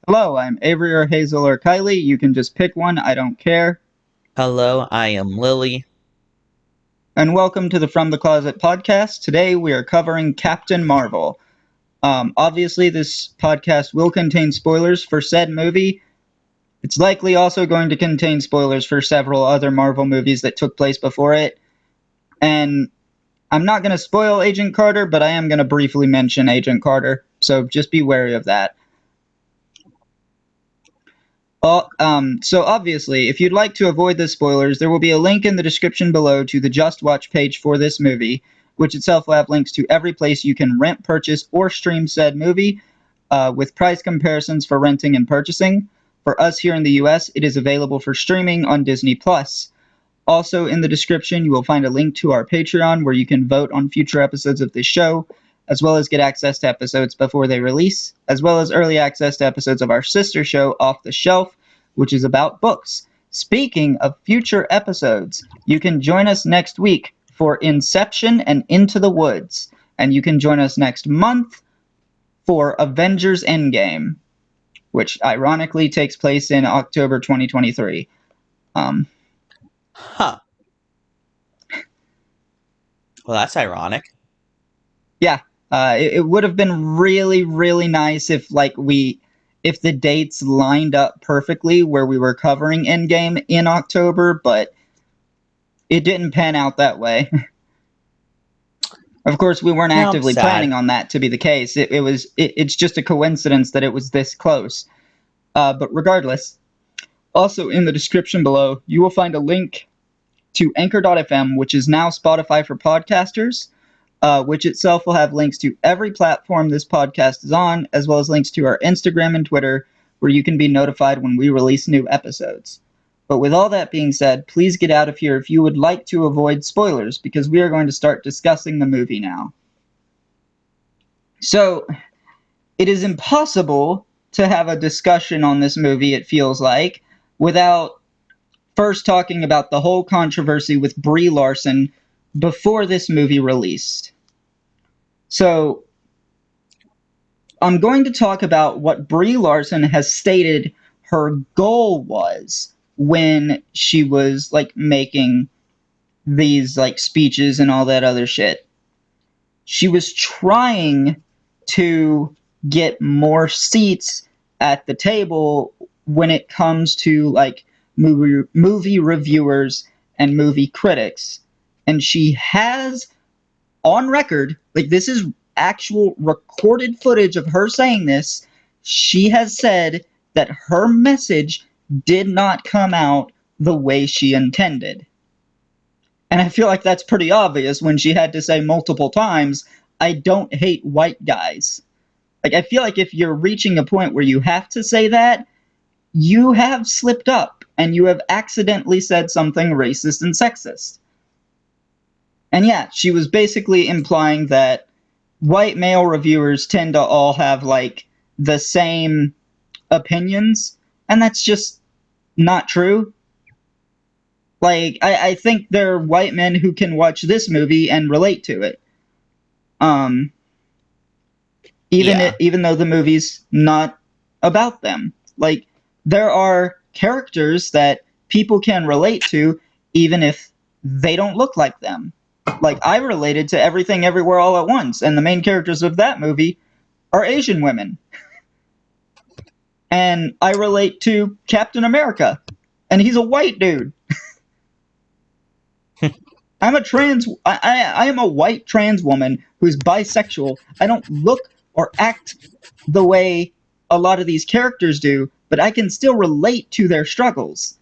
Hello, I'm Avery or Hazel or Kylie. You can just pick one, I don't care. Hello, I am Lily. And welcome to the From the Closet podcast. Today we are covering Captain Marvel. Obviously, this podcast will contain spoilers for said movie. It's likely also going to contain spoilers for several other Marvel movies that took place before it. And I'm not going to spoil Agent Carter, but I am going to briefly mention Agent Carter. So just be wary of that. So obviously, if you'd like to avoid the spoilers, there will be a link in the description below to the Just Watch page for this movie, which itself will have links to every place you can rent, purchase, or stream said movie, with price comparisons for renting and purchasing. For us here in the US, it is available for streaming on Disney+. Also in the description, you will find a link to our Patreon where you can vote on future episodes of this show, as well as get access to episodes before they release, as well as early access to episodes of our sister show, Off the Shelf, which is about books. Speaking of future episodes, you can join us next week for Inception and Into the Woods, and you can join us next month for Avengers Endgame, which ironically takes place in October 2023. Um, Huh. Well, that's ironic. yeah, it would have been really, really nice if the dates lined up perfectly where we were covering Endgame in October, but it didn't pan out that way. Of course, we weren't No, actively planning sad. on that to be the case. It's just a coincidence that it was this close. But regardless, also in the description below, you will find a link to Anchor.fm, which is now Spotify for podcasters, which itself will have links to every platform this podcast is on, as well as links to our Instagram and Twitter, where you can be notified when we release new episodes. But with all that being said, please get out of here if you would like to avoid spoilers, because we are going to start discussing the movie now. So, it is impossible to have a discussion on this movie, it feels like, without first talking about the whole controversy with Brie Larson before this movie released. So, I'm going to talk about what Brie Larson has stated her goal was when she was making these speeches and all that other shit. She was trying to get more seats at the table when it comes to movie reviewers and movie critics. And she has on record, this is actual recorded footage of her saying this, she has said that her message did not come out the way she intended. And I feel like that's pretty obvious when she had to say multiple times, I don't hate white guys. I feel like if you're reaching a point where you have to say that, you have slipped up and you have accidentally said something racist and sexist. And yeah, she was basically implying that white male reviewers tend to all have the same opinions, and that's just not true. I think there are white men who can watch this movie and relate to it. Um, Yeah. even though the movie's not about them. There are characters that people can relate to, even if they don't look like them. I related to Everything Everywhere All at Once, and the main characters of that movie are Asian women. And I relate to Captain America, and he's a white dude. I am a white trans woman who's bisexual. I don't look or act the way a lot of these characters do, but I can still relate to their struggles.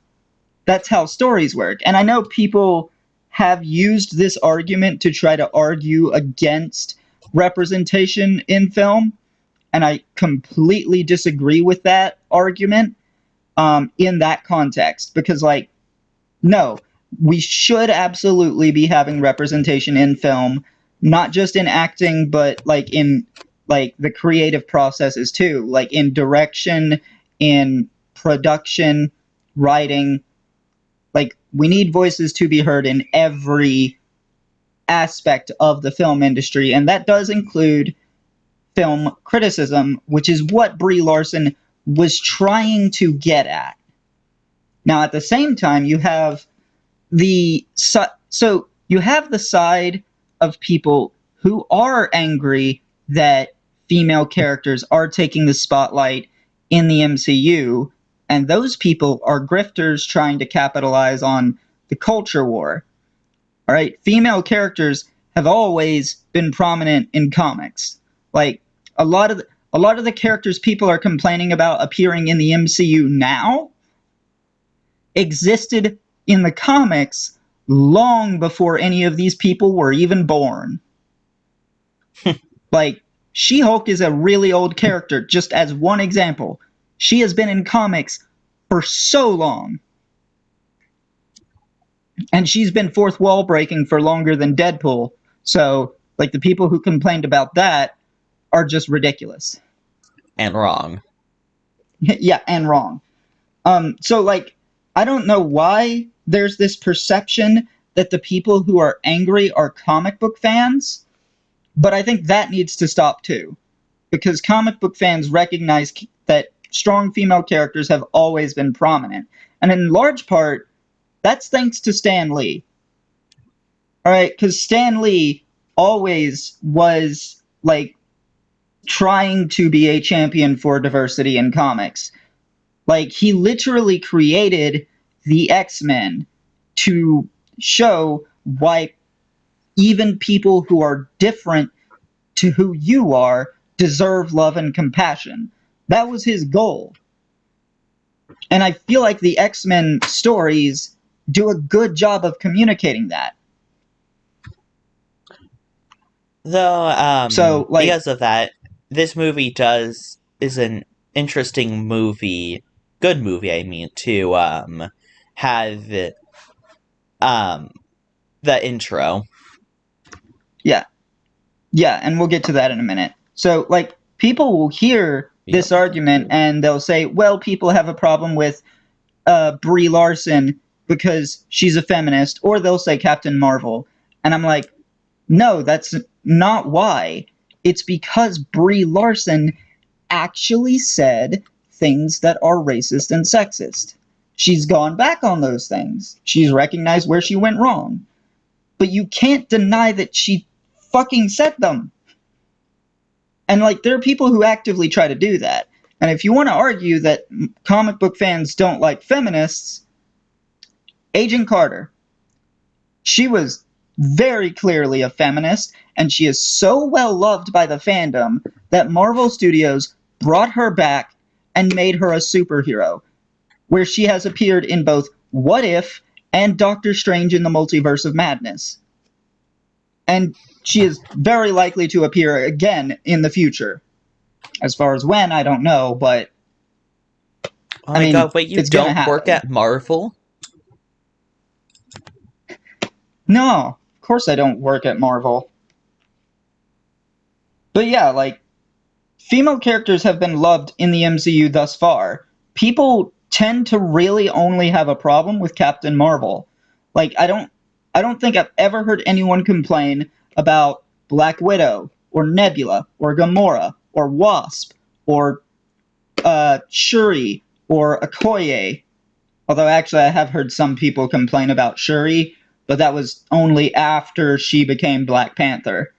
That's how stories work. And I know people have used this argument to try to argue against representation in film, and I completely disagree with that argument in that context because, no, we should absolutely be having representation in film, not just in acting, but in the creative processes too, in direction, in production, writing. We need voices to be heard in every aspect of the film industry, and that does include film criticism, which is what Brie Larson was trying to get at. Now, at the same time, you have so you have the side of people who are angry that female characters are taking the spotlight in the MCU, and those people are grifters trying to capitalize on the culture war. All right, female characters have always been prominent in comics. Like a lot of the characters people are complaining about appearing in the MCU now existed in the comics long before any of these people were even born. Like, She-Hulk is a really old character, just as one example. She has been in comics for so long. And she's been fourth wall breaking for longer than Deadpool. So, like, the people who complained about that are just ridiculous. And wrong. Yeah, and wrong. So, like, I don't know why there's this perception that the people who are angry are comic book fans, but I think that needs to stop too. Because comic book fans recognize that strong female characters have always been prominent. And in large part, that's thanks to Stan Lee. All right, because Stan Lee always was, like, trying to be a champion for diversity in comics. Like, he literally created the X-Men to show why even people who are different to who you are deserve love and compassion. That was his goal. And I feel like the X-Men stories do a good job of communicating that. Though, So, like, because of that, this movie is an interesting movie, good movie, I mean, to, have, um, the intro. yeah. Yeah, and we'll get to that in a minute. So, like, people will hear this argument and they'll say, well, people have a problem with Brie Larson because she's a feminist, or they'll say Captain Marvel. And I'm like, no, that's not why. It's because Brie Larson actually said things that are racist and sexist. She's gone back on those things. She's recognized where she went wrong. But you can't deny that she fucking said them. And, like, there are people who actively try to do that. And if you want to argue that comic book fans don't like feminists, Agent Carter. She was very clearly a feminist, and she is so well loved by the fandom that Marvel Studios brought her back and made her a superhero, where she has appeared in both What If and Doctor Strange in the Multiverse of Madness. And she is very likely to appear again in the future. As far as when, I don't know, but Oh I my mean, god, wait, you it's gonna don't work happen. at Marvel? No, of course I don't work at Marvel. But yeah, like, female characters have been loved in the MCU thus far. People tend to really only have a problem with Captain Marvel. Like, I don't think I've ever heard anyone complain about Black Widow or Nebula or Gamora or Wasp or Shuri or Okoye. Although actually I have heard some people complain about Shuri, but that was only after she became Black Panther.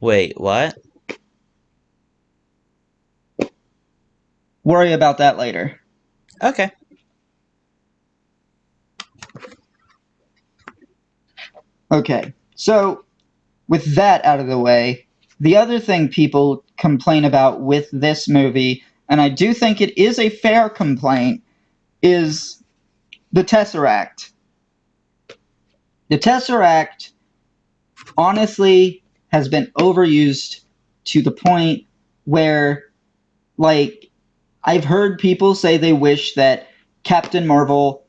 Wait, what? Worry about that later. Okay. Okay, so with that out of the way, the other thing people complain about with this movie, and I do think it is a fair complaint, is the Tesseract. The Tesseract, honestly, has been overused to the point where, like, I've heard people say they wish that Captain Marvel,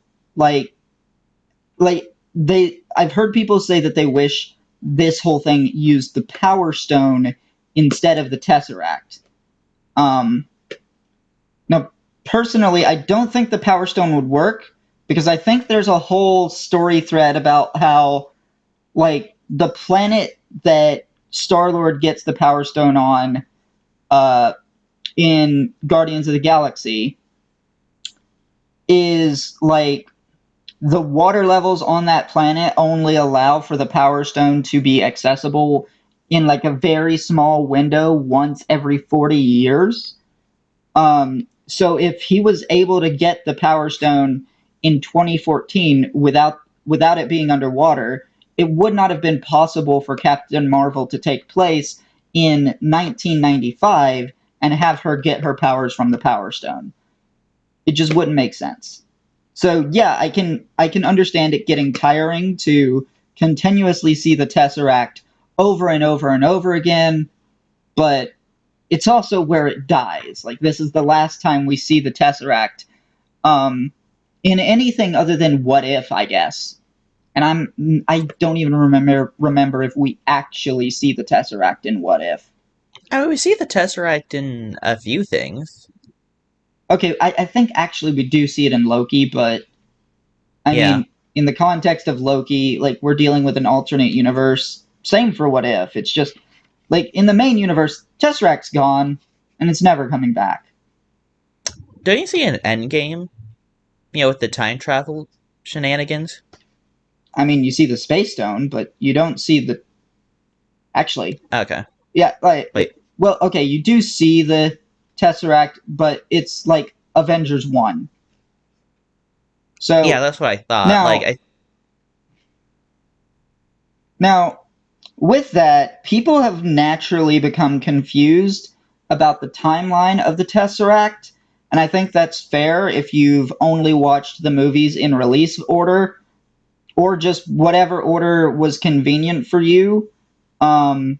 I've heard people say that they wish this whole thing used the Power Stone instead of the Tesseract. Um, Now, personally, I don't think the Power Stone would work because I think there's a whole story thread about how, like, the planet that Star-Lord gets the Power Stone on uh, in Guardians of the Galaxy is like the water levels on that planet only allow for the Power Stone to be accessible in like a very small window once every 40 years. So if he was able to get the Power Stone in 2014 without it being underwater, it would not have been possible for Captain Marvel to take place in 1995 and have her get her powers from the Power Stone. It just wouldn't make sense. So yeah, I can understand it getting tiring to continuously see the Tesseract over and over and over again, but it's also where it dies. Like this is the last time we see the Tesseract um, in anything other than What If, I guess. And I don't even remember if we actually see the Tesseract in What If. I mean, we see the Tesseract in a few things. Okay, I think actually we do see it in Loki, but I Yeah. mean, in the context of Loki, like we're dealing with an alternate universe. Same for What If. It's just like in the main universe, Tesseract's gone, and it's never coming back. Don't you see an Endgame? With the time travel shenanigans? I mean, you see the Space Stone, but you don't see the actually. Okay. Yeah, like Wait. well, okay, you do see the Tesseract, but it's like Avengers 1. Yeah, So that's what I thought. now now with that, people have naturally become confused about the timeline of the Tesseract, and I think that's fair if you've only watched the movies in release order or just whatever order was convenient for you, um,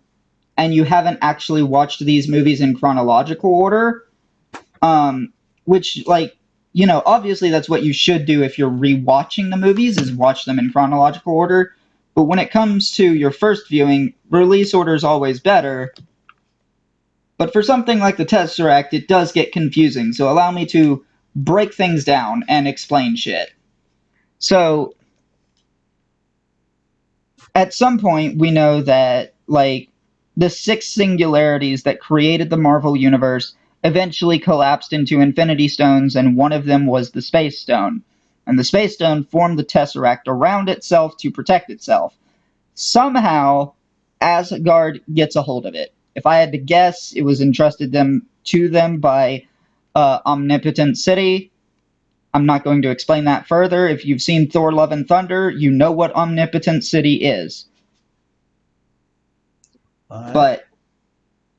and you haven't actually watched these movies in chronological order. Which, like, obviously that's what you should do if you're rewatching the movies is watch them in chronological order. But when it comes to your first viewing, release order is always better. But for something like the Tesseract, it does get confusing. So allow me to break things down and explain shit. So at some point, we know that, like, the six singularities that created the Marvel Universe eventually collapsed into Infinity Stones, and one of them was the Space Stone. And the Space Stone formed the Tesseract around itself to protect itself. Somehow, Asgard gets a hold of it. If I had to guess, it was entrusted to them by Omnipotent City. I'm not going to explain that further. If you've seen Thor: Love and Thunder, you know what Omnipotent City is. what? But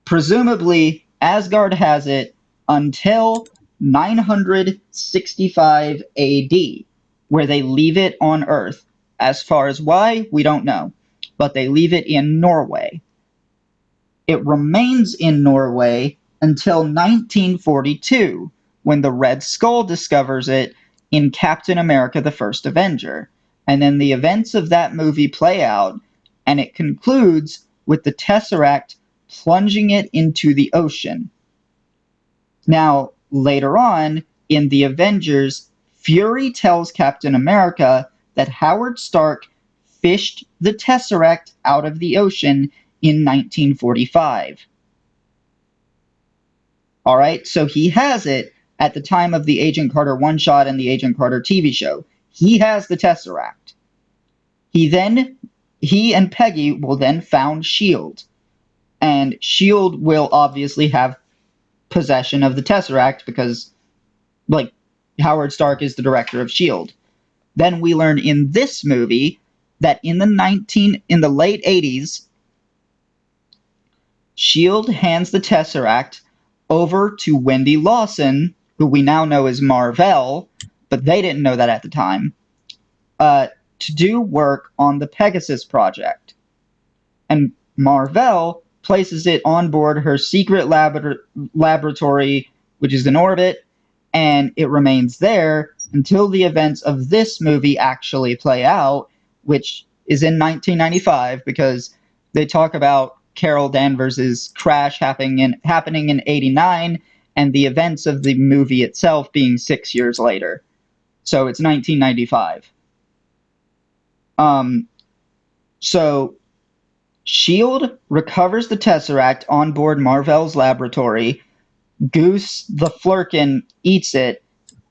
presumably, Asgard has it until 965 AD, where they leave it on Earth. As far as why, we don't know. But they leave it in Norway. It remains in Norway until 1942, when the Red Skull discovers it in Captain America the First Avenger. And then the events of that movie play out, and it concludes with the Tesseract plunging it into the ocean. Now, later on, in the Avengers, Fury tells Captain America that Howard Stark fished the Tesseract out of the ocean in 1945. All right, so he has it at the time of the Agent Carter one shot and the Agent Carter TV show. He has the Tesseract. He and Peggy will then found Shield, and Shield will obviously have possession of the Tesseract because, like, Howard Stark is the director of Shield. Then we learn in this movie that in the late 80s, Shield hands the Tesseract over to Wendy Lawson, who we now know as Mar-Vell, but they didn't know that at the time, uh, to do work on the Pegasus project. And Mar-Vell places it on board her secret laboratory, which is in orbit, and it remains there until the events of this movie actually play out, which is in 1995, because they talk about Carol Danvers' crash happening in 89 and the events of the movie itself being 6 years later. So it's 1995. Um, so Shield recovers the Tesseract on board Marvel's laboratory. Goose the Flurkin eats it,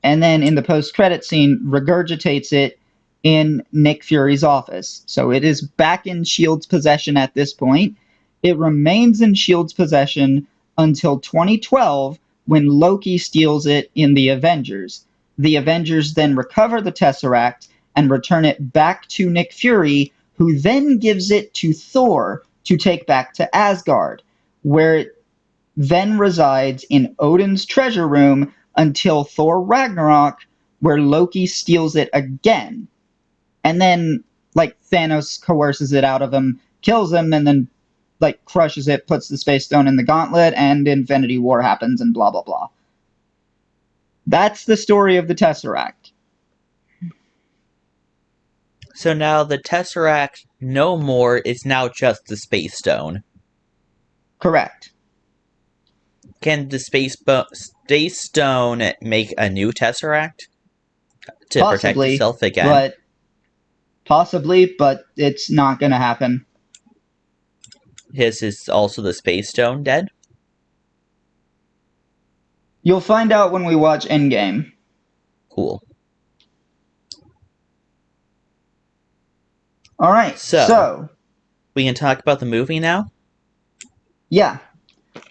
and then in the post-credit scene regurgitates it in Nick Fury's office. So it is back in Shield's possession at this point. It remains in Shield's possession until 2012 when Loki steals it in the Avengers. The Avengers then recover the Tesseract and return it back to Nick Fury, who then gives it to Thor to take back to Asgard, where it then resides in Odin's treasure room until Thor Ragnarok, where Loki steals it again. And then, like, Thanos coerces it out of him, kills him, and then, like, crushes it, puts the Space Stone in the gauntlet, and Infinity War happens, and blah, blah, blah. That's the story of the Tesseract. So now the Tesseract no more is now just the Space Stone. Correct. Can the Space Stone make a new Tesseract to protect Possibly, itself again? but it's not going to happen. Is also the Space Stone dead? You'll find out when we watch Endgame. Cool. All right, so we can talk about the movie now? Yeah.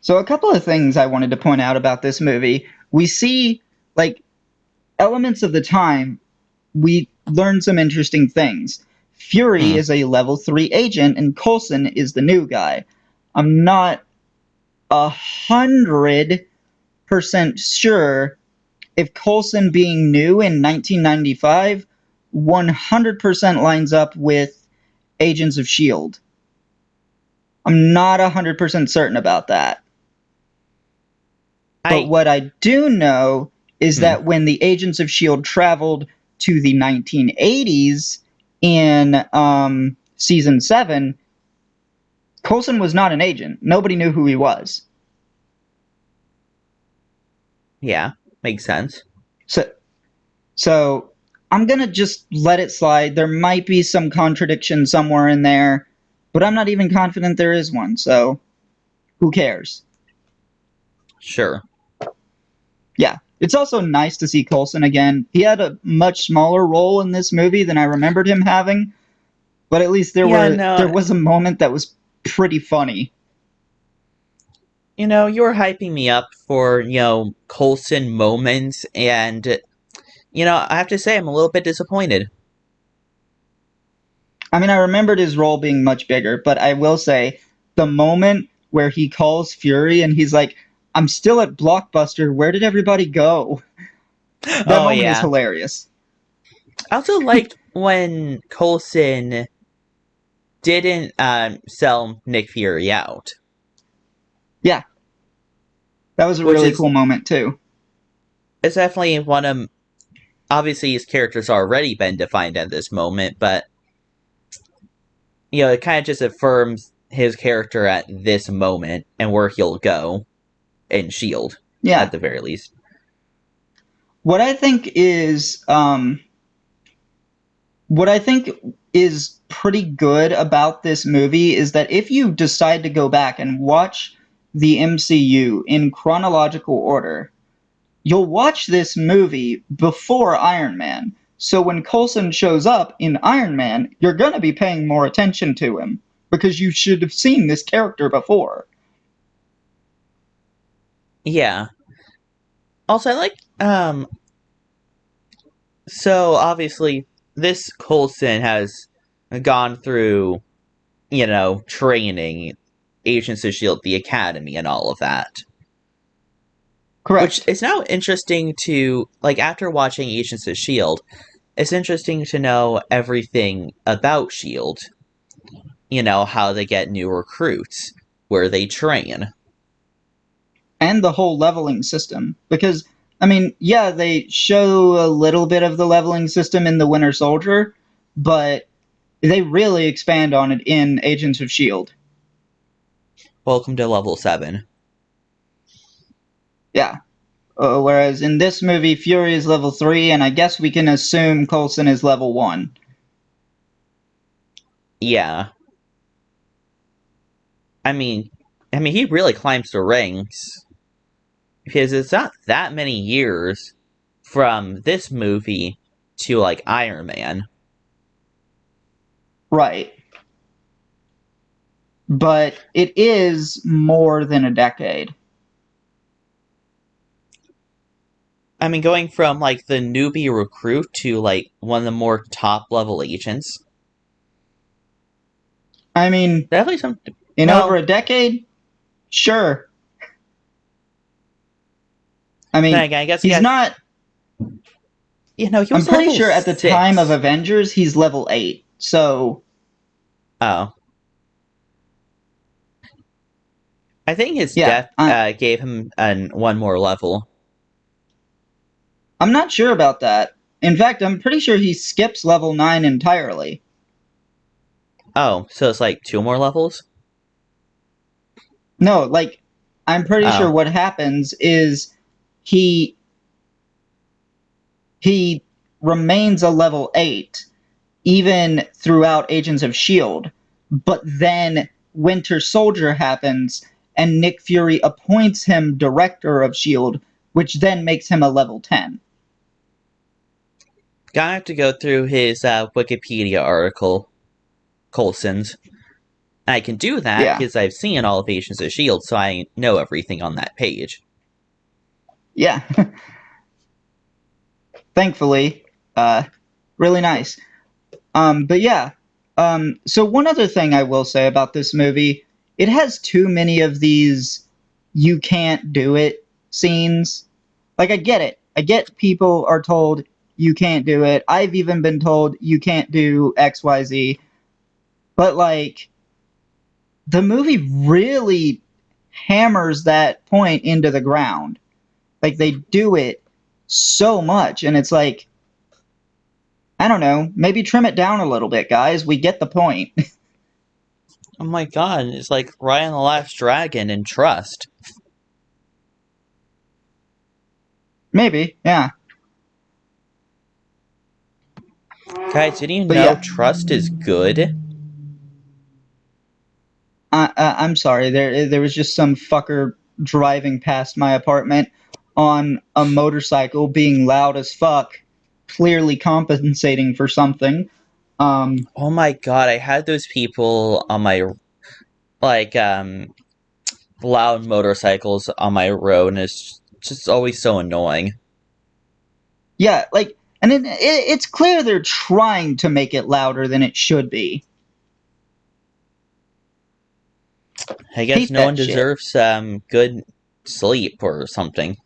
So a couple of things I wanted to point out about this movie. We see, like, elements of the time, we learn some interesting things. Fury is a level 3 agent, and Coulson is the new guy. I'm not 100% sure if Coulson being new in 1995 100% lines up with Agents of S.H.I.E.L.D. I'm not 100% certain about that. But what I do know is that when the Agents of S.H.I.E.L.D. traveled to the 1980s in Season 7, Coulson was not an agent. Nobody knew who he was. Yeah, makes sense. So I'm going to just let it slide. There might be some contradiction somewhere in there, but I'm not even confident there is one, so who cares? Sure. Yeah. It's also nice to see Coulson again. He had a much smaller role in this movie than I remembered him having, but at least there was a moment that was pretty funny. You were hyping me up for, Coulson moments, and, I have to say I'm a little bit disappointed. I mean, I remembered his role being much bigger, but I will say the moment where he calls Fury and he's like, I'm still at Blockbuster, where did everybody go? That moment is hilarious. I also liked when Coulson didn't sell Nick Fury out. Yeah. That was a really cool moment, too. It's definitely one of... Obviously, his character's already been defined at this moment, but, it kind of just affirms his character at this moment and where he'll go in S.H.I.E.L.D., at the very least. What I think is pretty good about this movie is that if you decide to go back and watch the MCU in chronological order, you'll watch this movie before Iron Man. So when Coulson shows up in Iron Man, you're going to be paying more attention to him because you should have seen this character before. Yeah. Also, I like, so obviously this Coulson has gone through, training, Agents of S.H.I.E.L.D., the Academy, and all of that. Correct. Which is now interesting to, like, after watching Agents of S.H.I.E.L.D., it's interesting to know everything about S.H.I.E.L.D. How they get new recruits, where they train. And the whole leveling system. Because, I mean, yeah, they show a little bit of the leveling system in The Winter Soldier, but they really expand on it in Agents of S.H.I.E.L.D. Welcome to level 7. Yeah. Whereas in this movie, Fury is level 3, and I guess we can assume Coulson is level 1. Yeah. I mean, he really climbs the ranks because it's not that many years from this movie to like Iron Man. Right. But it is more than a decade. I mean, going from like the newbie recruit to like one of the more top level agents. I mean, Definitely some. in over Well, a decade? Sure. I then mean, again, I guess he he's got. not. He I'm was a pretty level sure at the time of 6. Avengers, he's level 8. So, Oh, I think his yeah. death gave him one more level. I'm not sure about that. In fact, I'm pretty sure he skips level 9 entirely. Oh, so it's like 2 more levels. No, like, I'm pretty sure Oh, what happens is he he remains a level 8 even throughout Agents of S.H.I.E.L.D., but then Winter Soldier happens and Nick Fury appoints him director of S.H.I.E.L.D., which then makes him a level 10. gonna have to go through his Wikipedia article, Coulson's. I can do that Yeah. because I've seen all of Agents of Shield, so I know everything on that page. Yeah. Thankfully. Really nice. But yeah. So one other thing I will say about this movie, it has too many of these you can't do it scenes. Like I get it. I get people are told you can't do it. I've even been told you can't do XYZ. But like the movie really hammers that point into the ground. Like they do it so much and it's like I don't know, maybe trim it down a little bit, guys. We get the point. Oh my god, it's like Ryan the Last Dragon and Trust. Maybe, yeah. Guys, didn't you But know yeah, Trust is good? I'm sorry. There was just some fucker driving past my apartment on a motorcycle, being loud as fuck, clearly compensating for something. Um, Oh my god, I had those people on my like loud motorcycles on my road, and it's just always so annoying. yeah, like, and it's clear they're trying to make it louder than it should be. I guess Hate no one that shit deserves good sleep or something.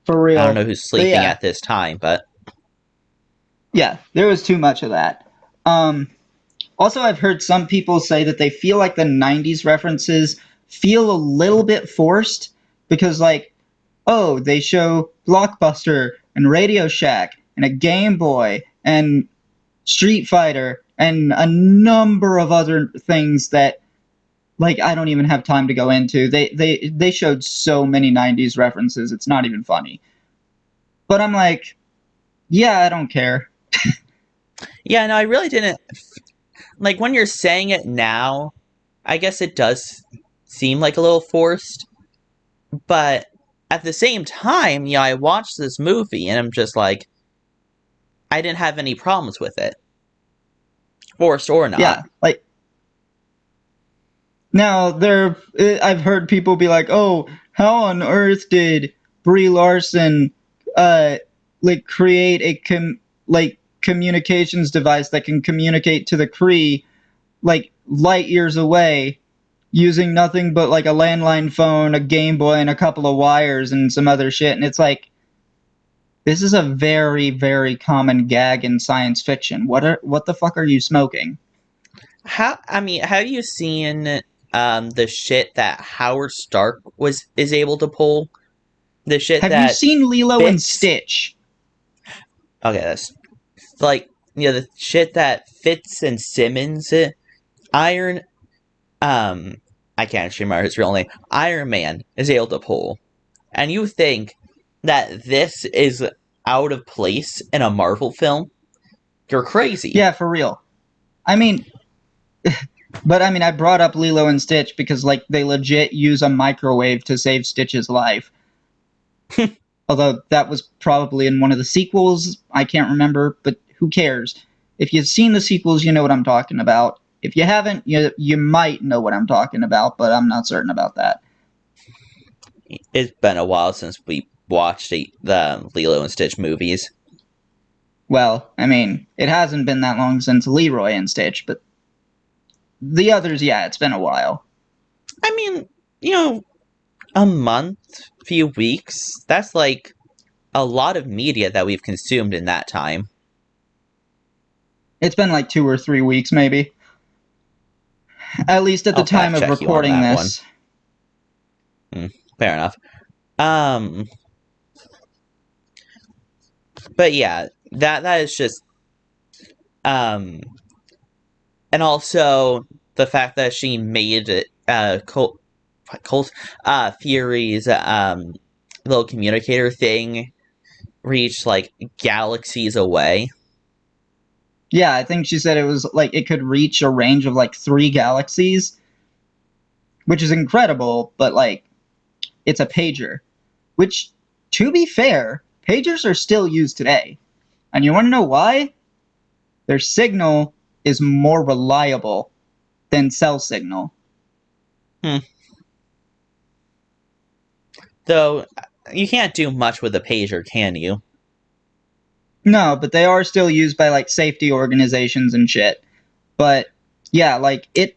for I don't know real. who's But sleeping yeah, at this time, but yeah, there was too much of that. Um, Also, I've heard some people say that they feel like the 90s references feel a little bit forced because, like, oh, they show Blockbuster and Radio Shack and a Game Boy and Street Fighter and a number of other things that, like, I don't even have time to go into. They showed so many 90s references, it's not even funny. But I'm like, yeah, I don't care. yeah, no, I really didn't like when you're saying it now. I guess it does seem like a little forced, but at the same time, I watched this movie and I'm just like, I didn't have any problems with it, forced or not. Yeah, like, now, I've heard people be like, "Oh, how on earth did Brie Larson, uh, like create a communications device that can communicate to the Kree like light years away using nothing but like a landline phone, a Game Boy, and a couple of wires and some other shit?" And it's like, this is a very, very common gag in science fiction. What the fuck are you smoking? How I mean, have you seen the shit that Howard Stark is able to pull? The shit Have you that seen Lilo and fits. Stitch? Okay, that's like the shit that Fitz and Simmons, Iron. Um, I can't actually remember his real name. Iron Man is able to pull, and you think that this is out of place in a Marvel film? You're crazy. Yeah, for real. I mean, But I mean, I brought up Lilo and Stitch because like they legit use a microwave to save Stitch's life. Although that was probably in one of the sequels, I can't remember, but who cares? If you've seen the sequels, you know what I'm talking about. If you haven't, you might know what I'm talking about, but I'm not certain about that. It's been a while since we watched the Lilo and Stitch movies. Well, I mean, it hasn't been that long since Leroy and Stitch, but the others, yeah, it's been a while. I mean, you know, a month, few weeks. That's like a lot of media that we've consumed in that time. It's been like 2 or 3 weeks, maybe. At least at the I'll time fact of check you on recording that one. this. Fair enough. Um, but yeah, that is just um, and also the fact that she made Colt Fury's little communicator thing reach like galaxies away. Yeah, I think she said it was like it could reach a range of like 3 galaxies, which is incredible, but like it's a pager. Which, to be fair, pagers are still used today. And you want to know why? Their signal is more reliable than cell signal. Hmm. Though you can't do much with a pager, can you? No, but they are still used by like safety organizations and shit. But yeah, like the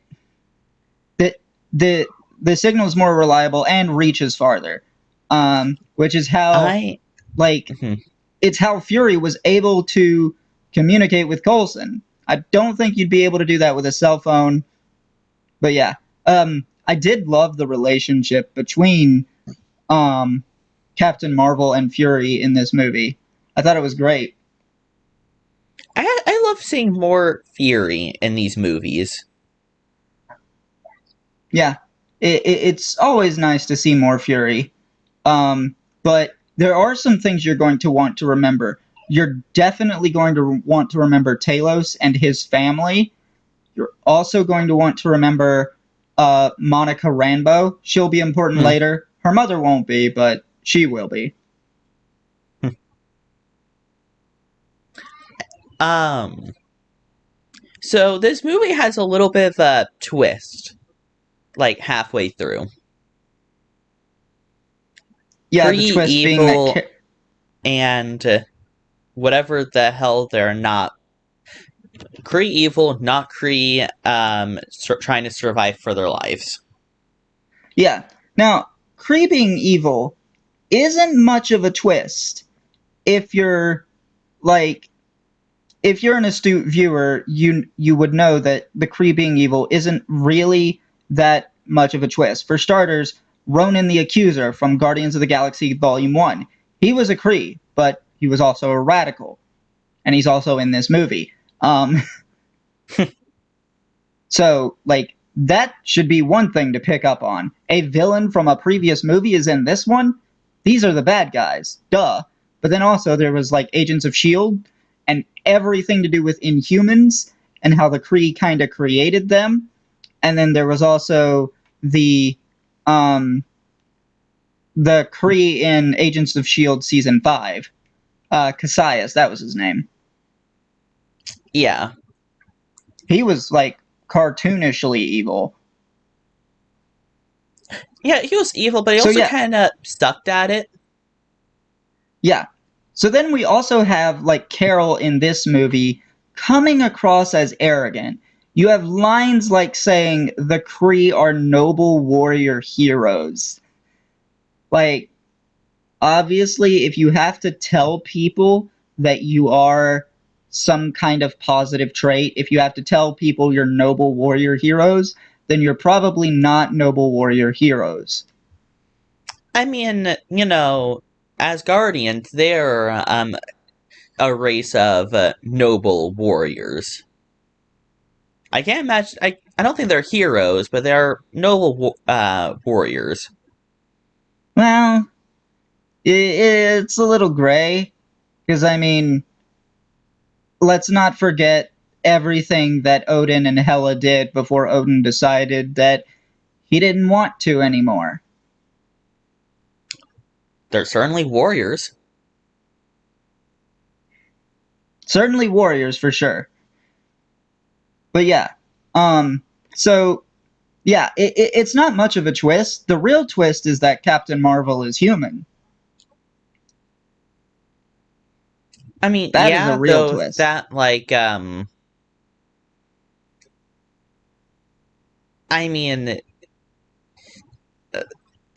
the the signal is more reliable and reaches farther. Which is how I like mhm. it's how Fury was able to communicate with Coulson. I don't think you'd be able to do that with a cell phone. But yeah, I did love the relationship between um, Captain Marvel and Fury in this movie. I thought it was great. I love seeing more Fury in these movies. Yeah, it's always nice to see more Fury. But there are some things you're going to want to remember. You're definitely going to want to remember Talos and his family. You're also going to want to remember Monica Rambeau. She'll be important Hmm. later. Her mother won't be, but she will be. Um, so this movie has a little bit of a twist, like halfway through. Yeah, the Kree twist being that evil and whatever the hell they're not. Kree evil, not Kree, trying to survive for their lives. yeah. Now, Kree being evil isn't much of a twist if you're like if you're an astute viewer, you would know that the Kree being evil isn't really that much of a twist. For starters, Ronan the Accuser from Guardians of the Galaxy Volume 1. He was a Kree, but he was also a radical. And he's also in this movie. Um, so, like, that should be one thing to pick up on. A villain from a previous movie is in this one. These are the bad guys. Duh. But then also there was like Agents of S.H.I.E.L.D. and everything to do with Inhumans and how the Kree kind of created them. And then there was also the um the Kree in Agents of S.H.I.E.L.D. season 5. Cassius, that was his name. Yeah. He was like cartoonishly evil. Yeah, he was evil, but he So also yeah, kind of sucked at it. yeah. So then we also have like Carol in this movie coming across as arrogant. You have lines like saying the Kree are noble warrior heroes. Like obviously if you have to tell people that you are some kind of positive trait, if you have to tell people you're noble warrior heroes, then you're probably not noble warrior heroes. I mean, as Guardians, they're a race of noble warriors. I can't imagine. I don't think they're heroes, but they're noble warriors. Well, it's a little gray because I mean, let's not forget everything that Odin and Hela did before Odin decided that he didn't want to anymore. They're certainly warriors. Certainly warriors for sure. But yeah, so yeah, it's not much of a twist. The real twist is that Captain Marvel is human. I mean, That is a yeah, real though twist. that I mean,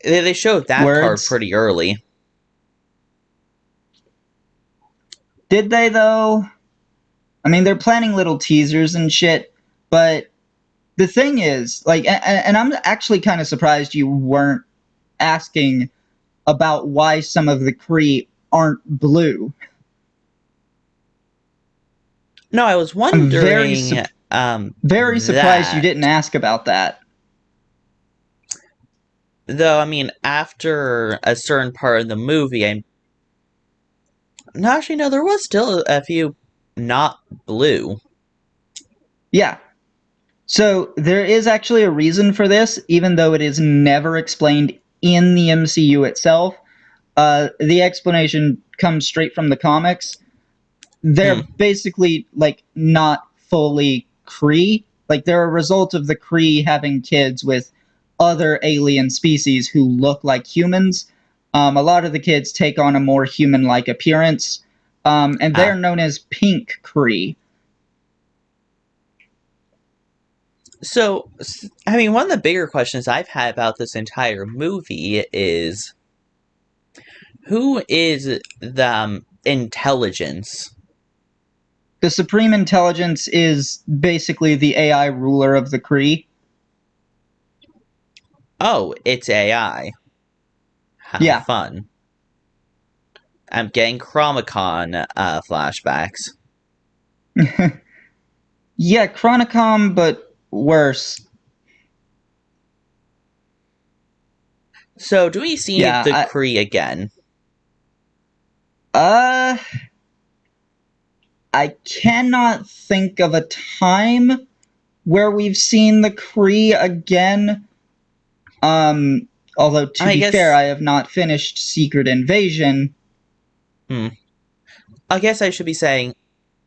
they showed that part Words. pretty early. Did they though? I mean, they're planning little teasers and shit, but the thing is, like, and I'm actually kind of surprised you weren't asking about why some of the Kree aren't blue. No, I was I'm wondering very surprised you that. didn't ask about that. Though, I mean, after a certain part of the movie, I no, actually no, there was still a few not blue. Yeah. So there is actually a reason for this, even though it is never explained in the MCU itself. The explanation comes straight from the comics. Hmm. They're basically like not fully Kree. Like they're a result of the Kree having kids with other alien species who look like humans. A lot of the kids take on a more human-like appearance, and they're Ah. known as pink Kree. So, I mean, one of the bigger questions I've had about this entire movie is who is the intelligence? The Supreme Intelligence is basically the AI ruler of the Kree. Oh, it's AI. How Yeah. fun. I'm getting Chromicon flashbacks. Yeah, Chronicom, but worse. So, do we see Yeah, the Kree again? uh I cannot think of a time where we've seen the Kree again. Although to I be fair, guess. I have not finished Secret Invasion. Hmm. I guess I should be saying,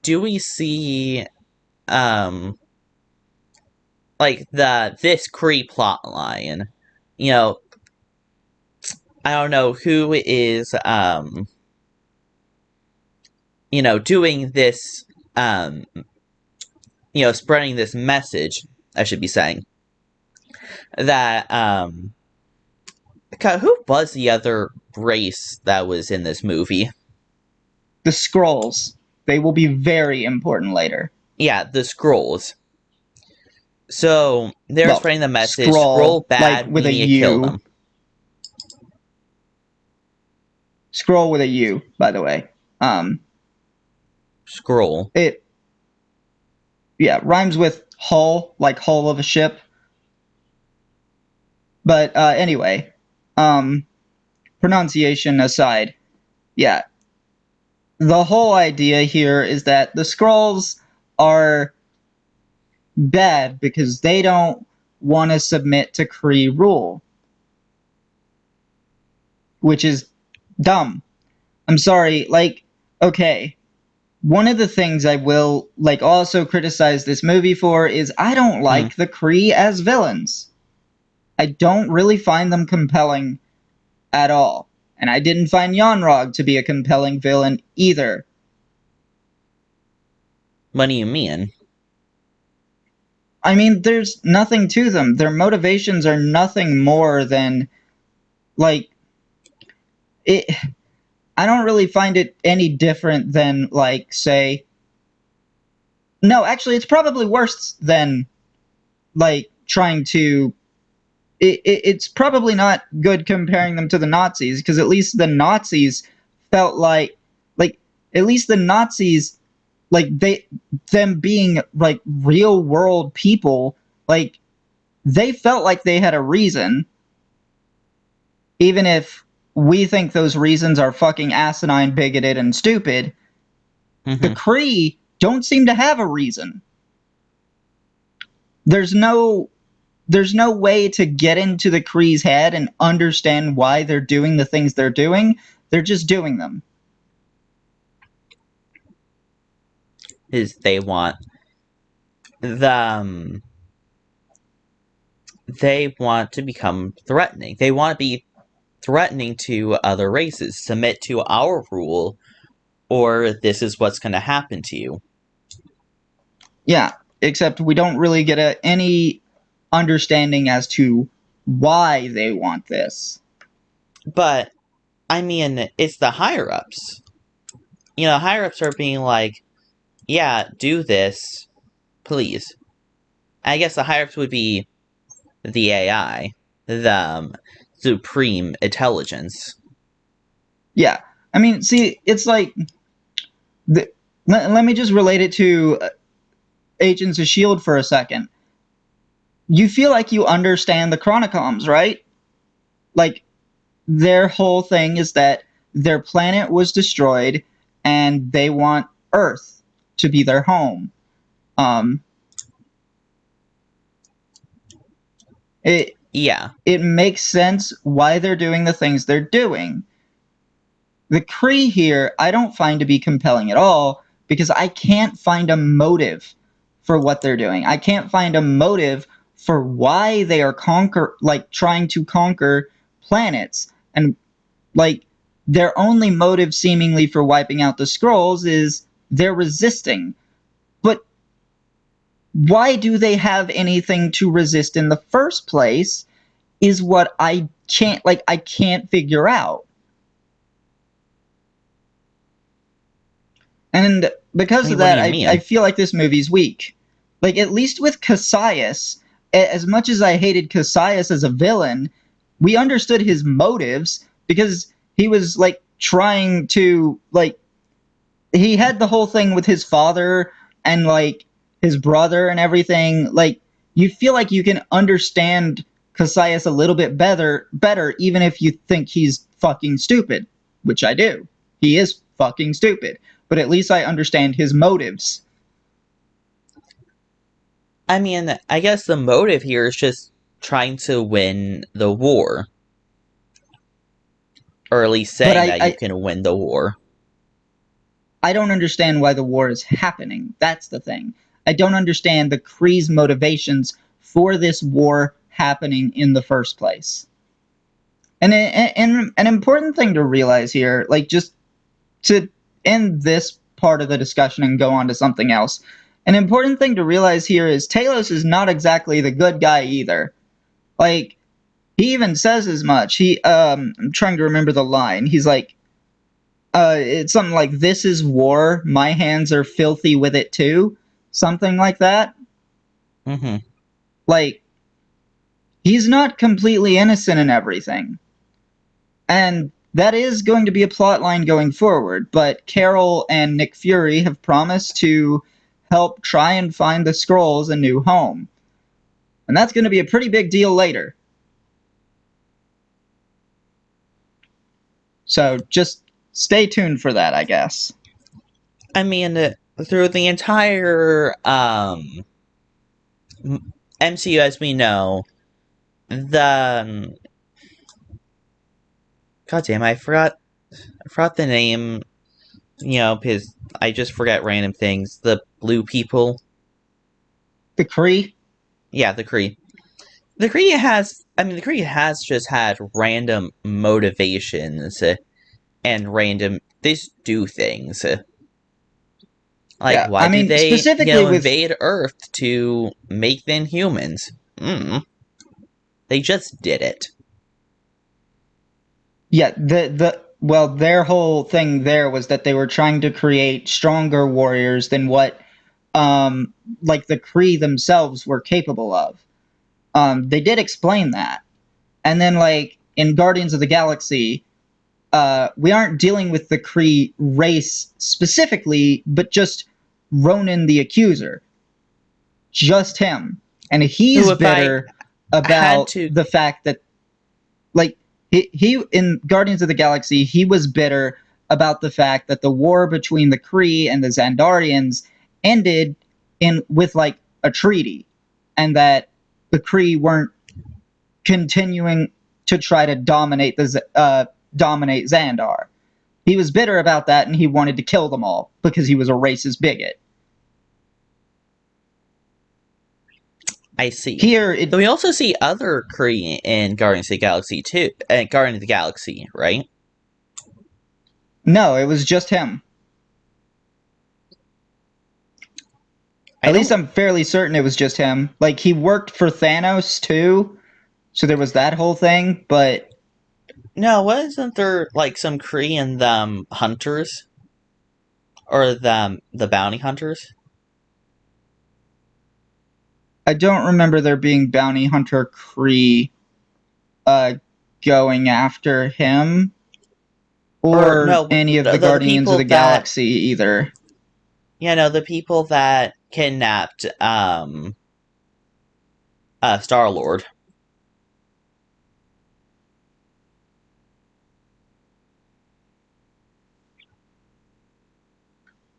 do we see um like this Kree plot line? You know, I don't know who is doing this spreading this message, I should be saying. That God, who was the other race that was in this movie? The Skrulls. They will be very important later. Yeah, the Skrulls. So they're Well, spreading the message, Skrull, Skrull like bad, we with a need to kill U. them. Scroll with a U, by the way. Skrull. It yeah rhymes with hull, like hull of a ship. But anyway, um, pronunciation aside, yeah, the whole idea here is that the Skrulls are bad because they don't want to submit to Kree rule, which is dumb. I'm sorry, like, okay. One of the things I will like also criticize this movie for is I don't Hmm. like the Kree as villains. I don't really find them compelling at all. And I didn't find Yonrog to be a compelling villain either. What do you mean? I mean, there's nothing to them. Their motivations are nothing more than like it. I don't really find it any different than like say. No, actually, it's probably worse than like trying to. It's probably not good comparing them to the Nazis because at least the Nazis felt like at least the Nazis like them being like real world people like they felt like they had a reason, even if we think those reasons are fucking asinine, bigoted, and stupid. The Hmm. Kree don't seem to have a reason. there's no there's no way to get into the Kree's head and understand why they're doing the things they're doing. They're just doing them. Is they want the they want to become threatening. They want to be threatening to other races. Submit to our rule, or this is what's going to happen to you. Yeah, except we don't really get any understanding as to why they want this. But I mean, it's the higher ups. Higher ups are being like, "Yeah, do this, please." I guess the higher ups would be the AI, the supreme intelligence. Yeah, I mean, see, it's like let me just relate it to Agents of Shield for a second. You feel like you understand the Chronicoms, right? Like their whole thing is that their planet was destroyed and they want Earth to be their home. Um, it Yeah, it makes sense why they're doing the things they're doing. The Kree here, I don't find to be compelling at all because I can't find a motive for what they're doing. I can't find a motive for why they are trying to conquer planets. And like their only motive seemingly for wiping out the scrolls is they're resisting. But why do they have anything to resist in the first place is what I can't figure out. And I because of mean, what do that, you I mean? feel like this movie's weak. Like, at least with Cassius, as much as I hated Cassius as a villain, we understood his motives because he was, like, trying to, like, he had the whole thing with his father and, like, his brother and everything. Like, you feel like you can understand Cassius a little bit better, even if you think he's fucking stupid, which I do. He is fucking stupid, but at least I understand his motives. I mean, I guess the motive here is just trying to win the war, or at least But saying that you can win the war. I don't understand why the war is happening. That's the thing. I don't understand the Kree's motivations for this war happening in the first place. And an important thing to realize here, like just to end this part of the discussion and go on to something else, an important thing to realize here is Talos is not exactly the good guy either. Like, he even says as much. I'm trying to remember the line. He's like, it's something like, "This is war. My hands are filthy with it too." Something like that. Hmm. Like, he's not completely innocent in everything. And that is going to be a plot line going forward, but Carol and Nick Fury have promised to help try and find the Skrulls a new home. And that's going to be a pretty big deal later. So just stay tuned for that, I guess. I mean, through the entire MCU as we know, the God damn, I forgot the name. Because I just forget random things. The blue people. The Kree? Yeah, the Kree. The Kree has just had random motivations and random. They just do things. Like, Yeah, why I do mean, they, specifically with invade Earth to make them humans? They just did it. yeah, their whole thing there was that they were trying to create stronger warriors than what like the Kree themselves were capable of. They did explain that. And then, like in Guardians of the Galaxy, we aren't dealing with the Kree race specifically, but just Ronan the Accuser, just him, and Who, he's if I bitter had about to, the fact that, like, he in Guardians of the Galaxy, he was bitter about the fact that the war between the Kree and the Xandarians ended in with like a treaty. and that the Kree weren't continuing to try to dominate Xandar. He was bitter about that, and he wanted to kill them all because he was a racist bigot. I see. Here, Then it we also see other Kree in Guardians of the Galaxy too. Guardians of the Galaxy, right? no, it was just him. I At least don't. I'm fairly certain it was just him. Like, he worked for Thanos too, so there was that whole thing, but No, wasn't there like some Kree in the Hunters or the Bounty Hunters? I don't remember there being bounty hunter Kree uh, going after him Or or no, any of the the Guardians of people the that Galaxy either. the people that kidnapped Star Lord.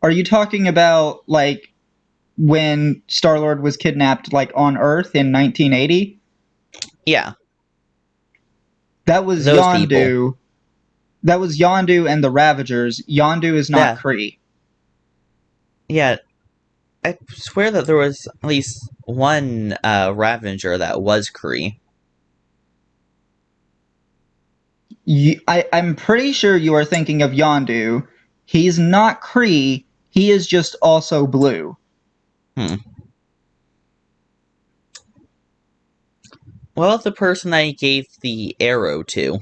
Are you talking about like when Star Lord was kidnapped, like on Earth in 1980? Yeah, That was those people. Yondu. That was Yondu and the Ravagers. Yondu is not Yeah, Kree. yeah. I swear that there was at least one Ravager that was Kree. I'm pretty sure you are thinking of Yondu. He's not Kree. He is just also blue. Hmm. Well, the person I gave the arrow to.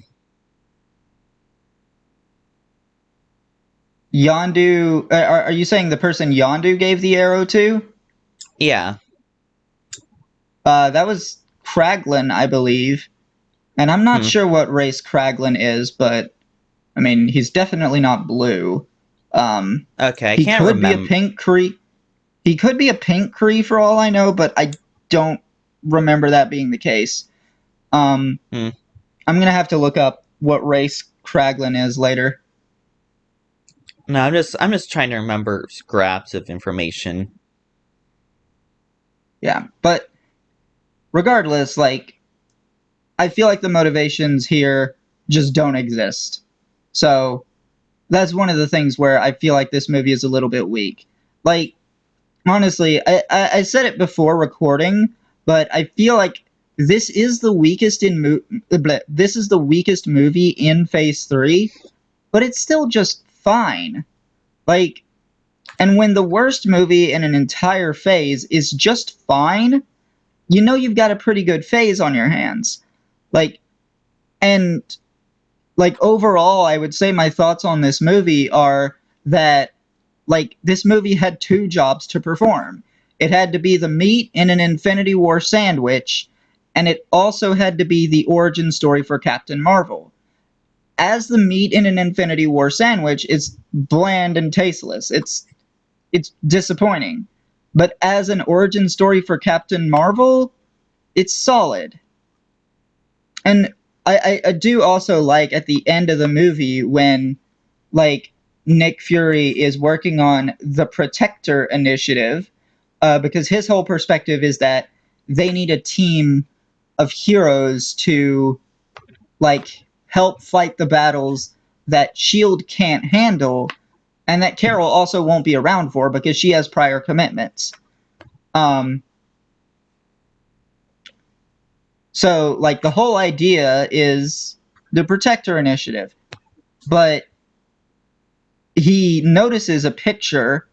Yondu. Are you saying the person Yondu gave the arrow to? Yeah. That was Kraglin, I believe. And I'm not Hmm. sure what race Kraglin is, but I mean, he's definitely not blue. Okay, I He can't could be a remember. pink Kree. He could be a pink Kree for all I know, but I don't remember that being the case. Um, Hmm. I'm gonna have to look up what race Kraglin is later. No, I'm just trying to remember scraps of information. Yeah, but regardless, like I feel like the motivations here just don't exist. So that's one of the things where I feel like this movie is a little bit weak. Like honestly, I said it before recording, but I feel like this is the weakest this is the weakest movie in Phase 3, but it's still just fine. Like, and when the worst movie in an entire phase is just fine, you know you've got a pretty good phase on your hands. Like, and like overall, I would say my thoughts on this movie are that like this movie had two jobs to perform. It had to be the meat in an Infinity War sandwich, and it also had to be the origin story for Captain Marvel. As the meat in an Infinity War sandwich, it's bland and tasteless. It's disappointing. But as an origin story for Captain Marvel, it's solid. And I do also like at the end of the movie when like Nick Fury is working on the Protector Initiative, because his whole perspective is that they need a team of heroes to like help fight the battles that Shield can't handle, and that Carol also won't be around for because she has prior commitments. Um, so like the whole idea is the Protector Initiative, but he notices a picture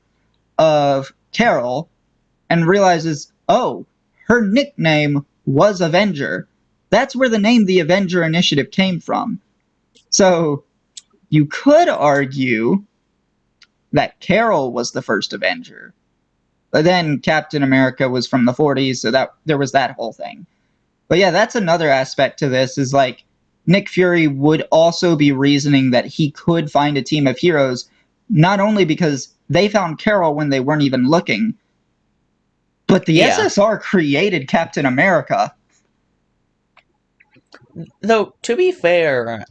of Carol and realizes, oh, her nickname was Avenger. That's where the name the Avenger Initiative came from. So you could argue that Carol was the first Avenger. But then Captain America was from the 40s, so that there was that whole thing. But yeah, that's another aspect to this is like Nick Fury would also be reasoning that he could find a team of heroes not only because they found Carol when they weren't even looking, but the Yeah. SSR created Captain America. Though to be fair,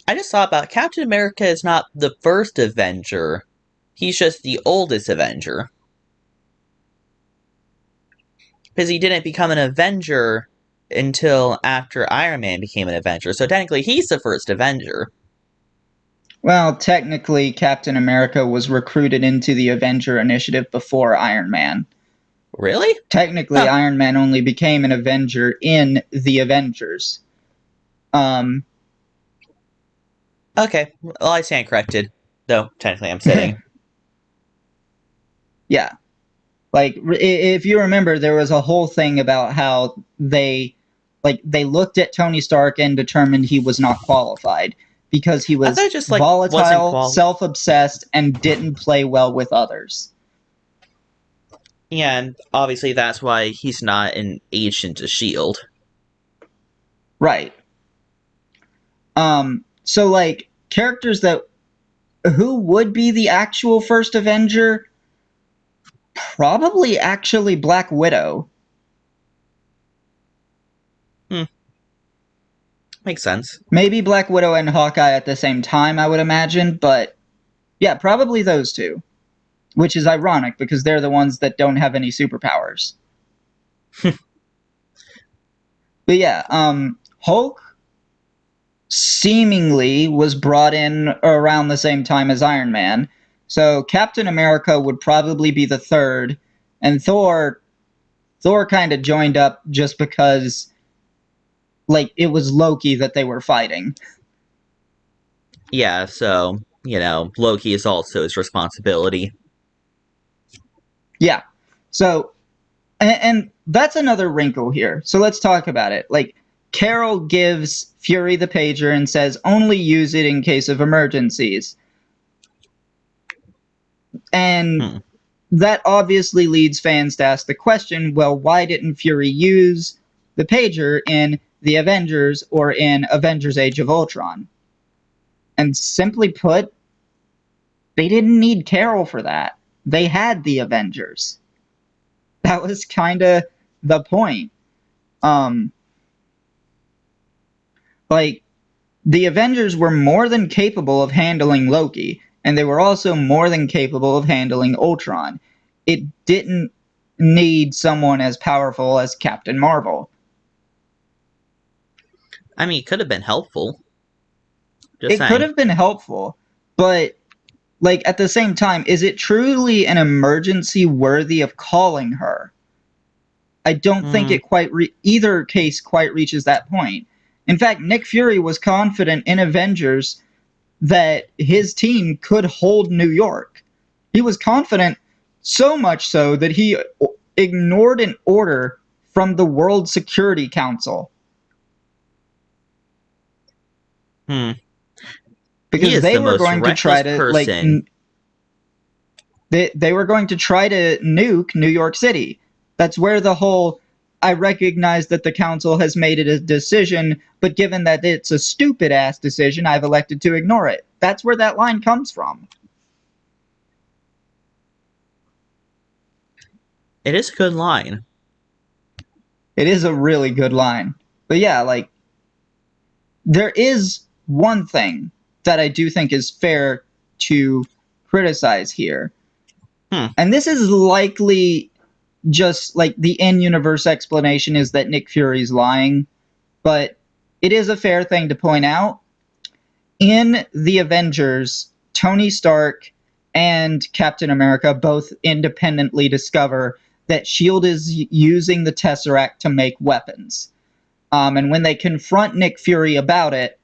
I just thought about Captain America is not the first Avenger. He's just the oldest Avenger. because he didn't become an Avenger until after Iron Man became an Avenger. So technically, he's the first Avenger. Well, technically, Captain America was recruited into the Avenger Initiative before Iron Man. Really? Technically, Huh. Iron Man only became an Avenger in the Avengers. Um, Okay. Well, I stand corrected. Though technically, I'm sitting. yeah. Like if you remember, there was a whole thing about how they looked at Tony Stark and determined he was not qualified because he I thought was it just like wasn't volatile, qual. self-obsessed, and didn't play well with others. Yeah, and obviously that's why he's not an agent of Shield. Right. So like characters that who would be the actual first Avenger? Probably actually Black Widow. Hmm. Makes sense. Maybe Black Widow and Hawkeye at the same time, I would imagine, but yeah, probably those two. Which is ironic because they're the ones that don't have any superpowers. But yeah, Hulk seemingly was brought in around the same time as Iron Man. So Captain America would probably be the third, and Thor kind of joined up just because like it was Loki that they were fighting. Yeah, so, Loki is also his responsibility. Yeah. So and that's another wrinkle here. So let's talk about it. Like Carol gives Fury the pager and says only use it in case of emergencies. And Hmm. that obviously leads fans to ask the question, well, why didn't Fury use the pager in The Avengers or in Avengers Age of Ultron? And simply put, they didn't need Carol for that. They had the Avengers. That was kind of the point. Um, like, the Avengers were more than capable of handling Loki, and they were also more than capable of handling Ultron. It didn't need someone as powerful as Captain Marvel. I mean, it could have been helpful. Just It could saying. have been helpful, but like at the same time, is it truly an emergency worthy of calling her? I don't think Hmm. it either case quite reaches that point. In fact, Nick Fury was confident in Avengers that his team could hold New York. He was confident so much so that he ignored an order from the World Security Council Hmm. He because is they the were most going to reckless try to person. they were going to try to nuke New York City. That's where the whole I recognize that the council has made it a decision, but given that it's a stupid ass decision, I've elected to ignore it. That's where that line comes from. It is a good line. It is a really good line. But yeah, like there is one thing that I do think is fair to criticize here. Hmm. And this is likely just like the in universe explanation is that Nick Fury's lying, but it is a fair thing to point out. In the Avengers, Tony Stark and Captain America both independently discover that S.H.I.E.L.D. is using the Tesseract to make weapons. And when they confront Nick Fury about it,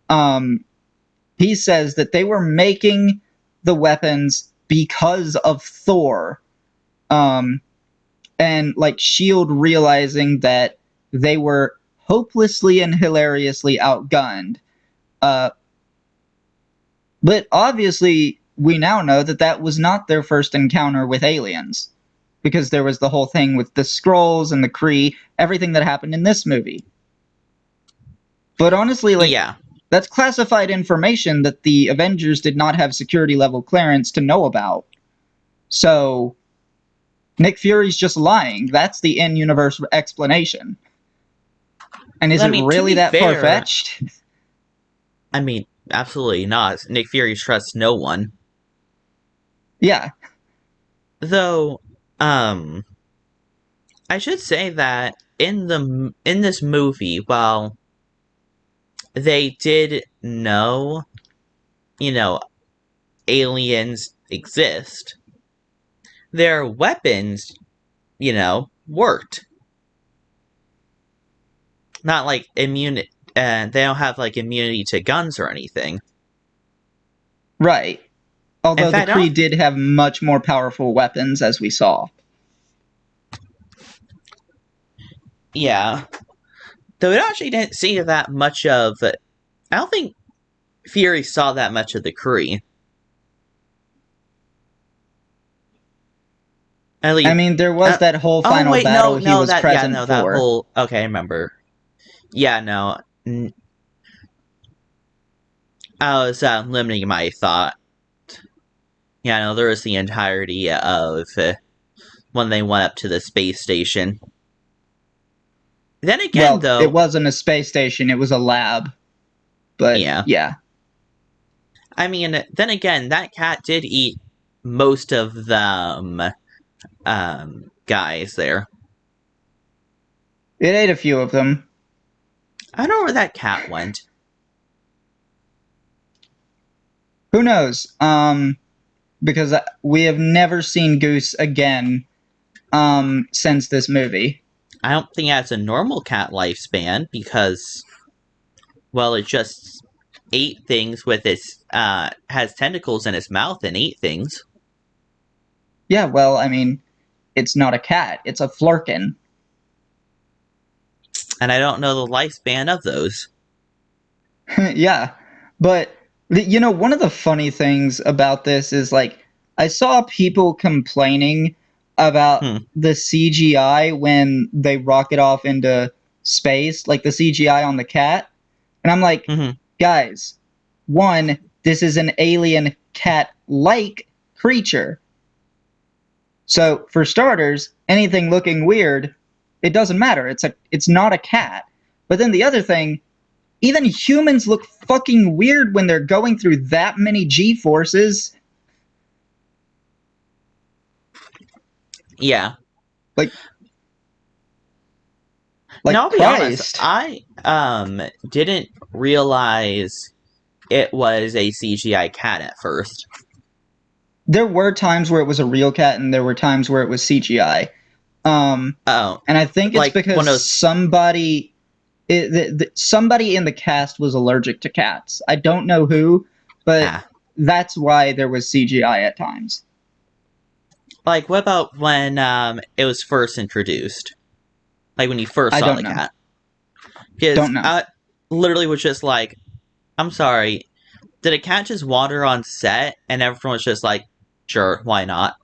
um, he says that they were making the weapons because of Thor. Um, and like S.H.I.E.L.D. realizing that they were hopelessly and hilariously outgunned. Uh, but obviously, we now know that that was not their first encounter with aliens. Because there was the whole thing with the Skrulls and the Kree, everything that happened in this movie. But honestly, like, Yeah. that's classified information that the Avengers did not have security level clearance to know about. So, Nick Fury's just lying. That's the in universe explanation. And is I it mean, to really be that far fair, fetched? I mean, absolutely not. Nick Fury trusts no one. Yeah. Though, um, I should say that in this movie, while they did know, you know, aliens exist, their weapons, worked. Not like they don't have like immunity to guns or anything. Right. In Although the fact, I don't. Kree did have much more powerful weapons, as we saw. Yeah, though we actually didn't see that much of. I don't think Fury saw that much of the Kree. At I least, mean, there was uh, that whole oh final wait, battle no, he no, was that yeah, present no, that for. whole. Okay, I remember. Yeah, no, I was limiting my thought. Yeah, no, there was the entirety of when they went up to the space station. Then again, Well, it though, wasn't a space station, it was a lab. But yeah, yeah. I mean, then again, that cat did eat most of them guys there. It ate a few of them. I don't know where that cat went. Who knows? Because we have never seen Goose again since this movie. I don't think it has a normal cat lifespan because, well, it just ate things with its has tentacles in its mouth and ate things. Yeah, well, I mean, it's not a cat, it's a flurkin. And I don't know the lifespan of those. Yeah, but one of the funny things about this is like I saw people complaining about Hmm. the CGI when they rocket off into space, like the CGI on the cat. And I'm like, Hmm. guys, one, this is an alien cat-like creature. So for starters, anything looking weird, it doesn't matter. It's not a cat. But then the other thing, even humans look fucking weird when they're going through that many G forces. Yeah. Like Now like I'll be honest. Christ. I didn't realize it was a CGI cat at first. There were times where it was a real cat and there were times where it was CGI. Um Oh, and I think it's like one because of those. somebody in the cast was allergic to cats. I don't know who, but Ah, that's why there was CGI at times. like what about when it was first introduced? Like when you first I saw don't the know. cat, because Don't know. I literally was just like, I'm sorry, did a cat just wander on set and everyone was just like, sure, why not?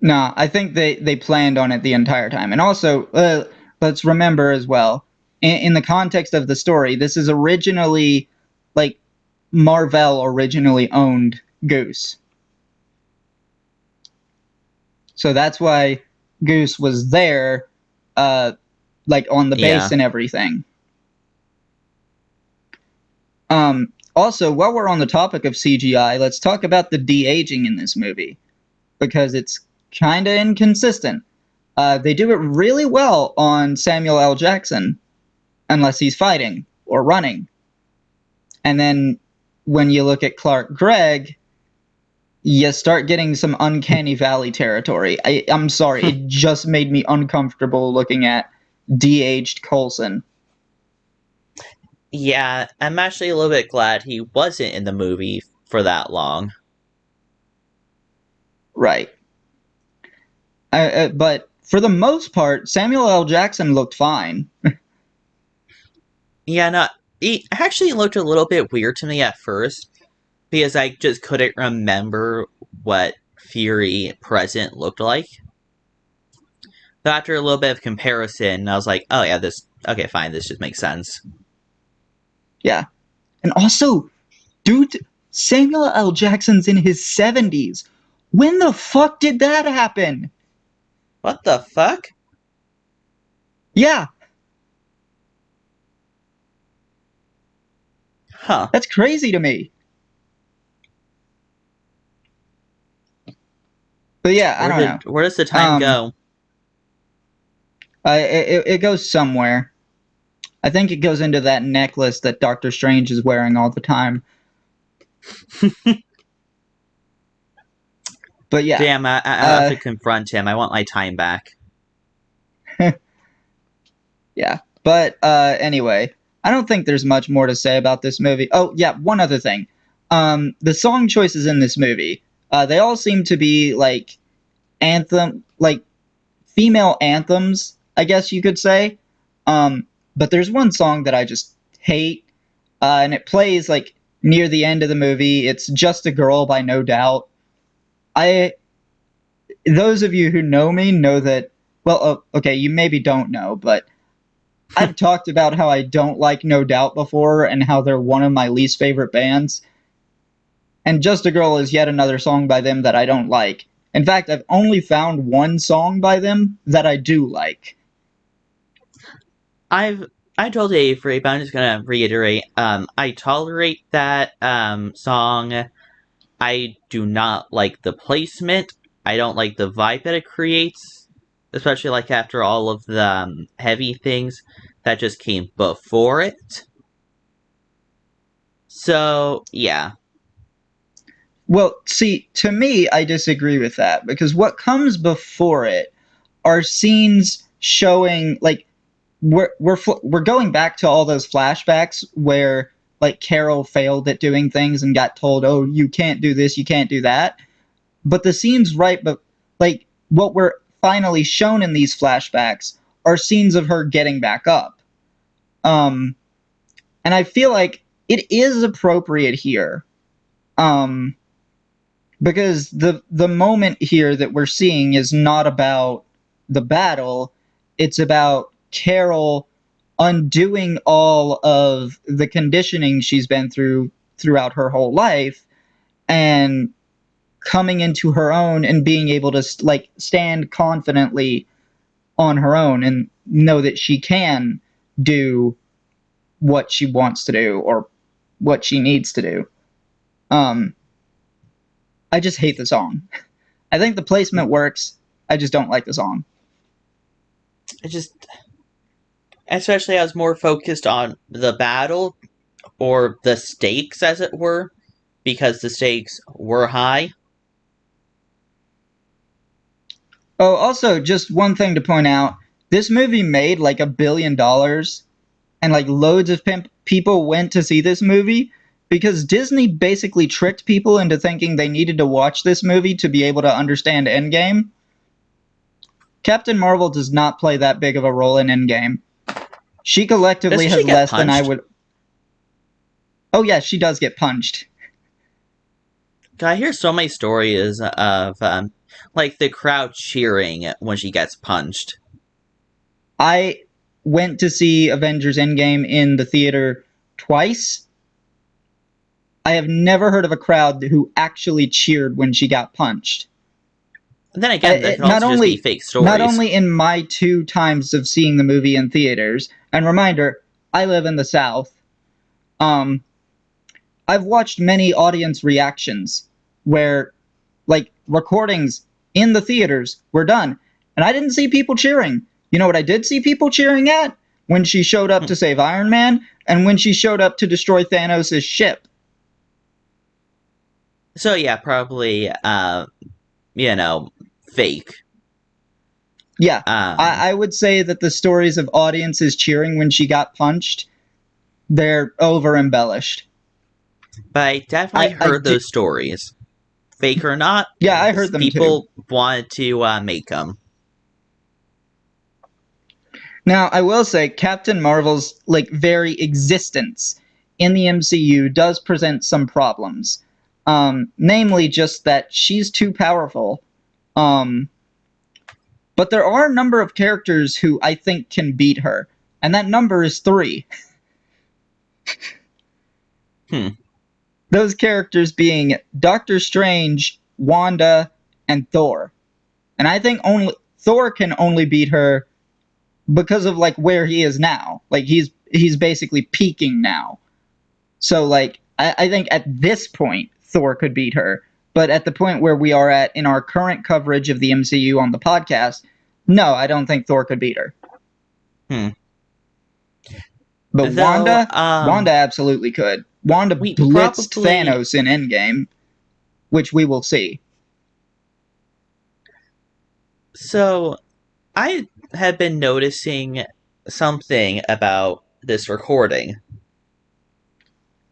Nah, I think they planned on it the entire time. And also, let's remember as well, in the context of the story, this is originally like Marvel originally owned Goose. So that's why Goose was there, uh, like on the base Yeah. and everything. Also, while we're on the topic of CGI, let's talk about the de aging in this movie because it's kind of inconsistent. They do it really well on Samuel L. Jackson, unless he's fighting or running. And then when you look at Clark Gregg, you start getting some uncanny valley territory. I'm sorry, it just made me uncomfortable looking at de-aged Coulson. Yeah, I'm actually a little bit glad he wasn't in the movie for that long. Right. But for the most part, Samuel L. Jackson looked fine. Yeah, no, he actually looked a little bit weird to me at first because I just couldn't remember what Fury present looked like. But after a little bit of comparison, I was like, oh yeah, this okay, fine, this just makes sense. Yeah. And also, dude, Samuel L. Jackson's in his 70s. When the fuck did that happen? What the fuck? Yeah, Huh. that's crazy to me. But yeah, I don't know. Where does the time Um, go? it goes somewhere. I think it goes into that necklace that Doctor Strange is wearing all the time. But yeah, Damn, I'll have uh, to confront him. I want my time back. yeah. But anyway, I don't think there's much more to say about this movie. Oh yeah, one other thing. The song choices in this movie, they all seem to be like like female anthems, I guess you could say. But there's one song that I just hate, and it plays like near the end of the movie. It's "Just a Girl" by No Doubt. I Those of you who know me know that. Well, okay, you maybe don't know, but I've talked about how I don't like No Doubt before and how they're one of my least favorite bands. And Just a Girl is yet another song by them that I don't like. In fact, I've only found one song by them that I do like. I've I told Avery, but I'm just gonna reiterate. I tolerate that song. I do not like the placement. I don't like the vibe that it creates, especially like after all of the heavy things that just came before it. So yeah, Well, see, to me, I disagree with that because what comes before it are scenes showing like we're going back to all those flashbacks where like Carol failed at doing things and got told, "Oh, you can't do this, you can't do that." But the scenes right, but like what we're finally shown in these flashbacks are scenes of her getting back up. Um, and I feel like it is appropriate here. Um, because the moment here that we're seeing is not about the battle, it's about Carol undoing all of the conditioning she's been through throughout her whole life and coming into her own and being able to like stand confidently on her own and know that she can do what she wants to do or what she needs to do. um I just hate the song. I think the placement works. I just don't like the song. I just especially I was more focused on the battle or the stakes, as it were, because the stakes were high. Oh, also, just one thing to point out: this movie made like $1 billion, and like loads of people went to see this movie because Disney basically tricked people into thinking they needed to watch this movie to be able to understand Endgame. Captain Marvel does not play that big of a role in Endgame. She collectively Doesn't she has get less than I punched? would. Oh yeah, she does get punched. I hear so many stories of like the crowd cheering when she gets punched. I went to see Avengers Endgame in the theater twice. I have never heard of a crowd who actually cheered when she got punched. And then again, that It, could also just be fake not stories. only in my 2 times of seeing the movie in theaters, and reminder, I live in the South. Um, I've watched many audience reactions where, like, recordings in the theaters were done, and I didn't see people cheering. You know what I did see people cheering at? When she showed up Hmm. to save Iron Man, and when she showed up to destroy Thanos' ship. So yeah, probably you know, fake. Yeah, Um, I would say that the stories of audiences cheering when she got punched, they're over embellished. but I definitely I heard did, those stories, fake or not. yeah, I heard them too. People wanted to make them. Now, I will say Captain Marvel's like very existence in the MCU does present some problems. Namely just that she's too powerful. Um, but there are a number of characters who I think can beat her, and that number is 3. Hmm. Those characters being Doctor Strange, Wanda, and Thor. And I think only Thor can only beat her because of like where he is now. Like he's basically peaking now. So like I think at this point Thor could beat her. But at the point where we are at in our current coverage of the MCU on the podcast, no, I don't think Thor could beat her. Hmm. But Though, Wanda absolutely could. Wanda we blitzed probably Thanos in Endgame, which we will see. so I have been noticing something about this recording.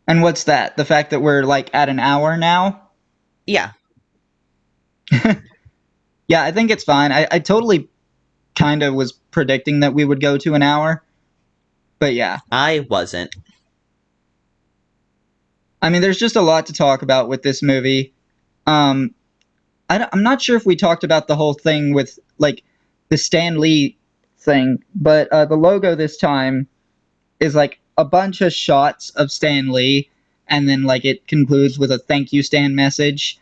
And what's that? The fact that we're like at an hour now? Yeah, Yeah, I think it's fine. I totally kind of was predicting that we would go to an hour. But yeah. I wasn't. I mean, there's just a lot to talk about with this movie. Um, I'm not sure if we talked about the whole thing with, like, the Stan Lee thing, but the logo this time is, like, a bunch of shots of Stan Lee, and then, like, it concludes with a thank you, Stan message